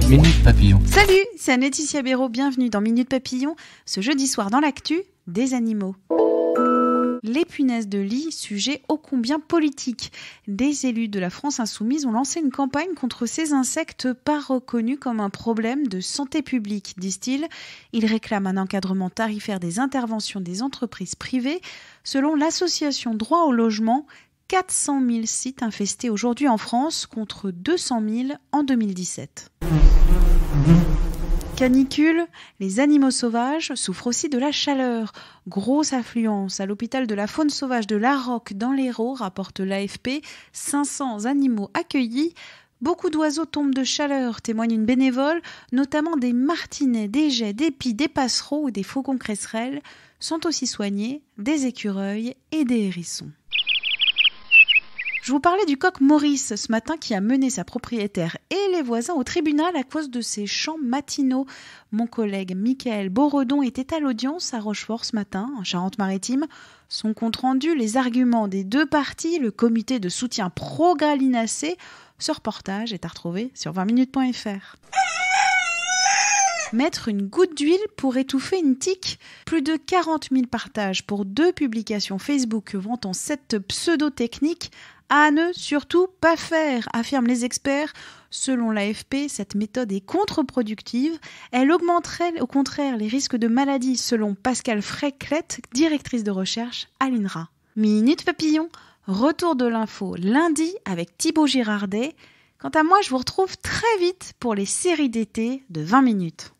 Minute Papillon. Salut, c'est Laetitia Béraud, bienvenue dans Minute Papillon, ce jeudi soir dans l'actu des animaux. Les punaises de lit, sujet ô combien politique. Des élus de la France insoumise ont lancé une campagne contre ces insectes pas reconnus comme un problème de santé publique, disent-ils. Ils réclament un encadrement tarifaire des interventions des entreprises privées. Selon l'association Droit au logement, 400 000 sites infestés aujourd'hui en France contre 200 000 en 2017. Canicule, les animaux sauvages souffrent aussi de la chaleur. Grosse affluence à l'hôpital de la faune sauvage de La Roque dans l'Hérault, rapporte l'AFP, 500 animaux accueillis. Beaucoup d'oiseaux tombent de chaleur, témoigne une bénévole, notamment des martinets, des geais, des pies, des passereaux ou des faucons cresserelles. Sont aussi soignés des écureuils et des hérissons. Je vous parlais du coq Maurice ce matin qui a mené sa propriétaire et les voisins au tribunal à cause de ses chants matinaux. Mon collègue Mickaël Beauredon était à l'audience à Rochefort ce matin, en Charente-Maritime. Son compte-rendu, les arguments des deux parties, le comité de soutien pro-gallinacé. Ce reportage est à retrouver sur 20minutes.fr. Mettre une goutte d'huile pour étouffer une tique. Plus de 40 000 partages pour 2 publications Facebook vantant cette pseudo-technique. À ne surtout pas faire, affirment les experts. Selon l'AFP, cette méthode est contre-productive. Elle augmenterait au contraire les risques de maladie, selon Pascale Fréclette, directrice de recherche à l'INRA. Minute Papillon, retour de l'info lundi avec Thibaut Girardet. Quant à moi, je vous retrouve très vite pour les séries d'été de 20 minutes.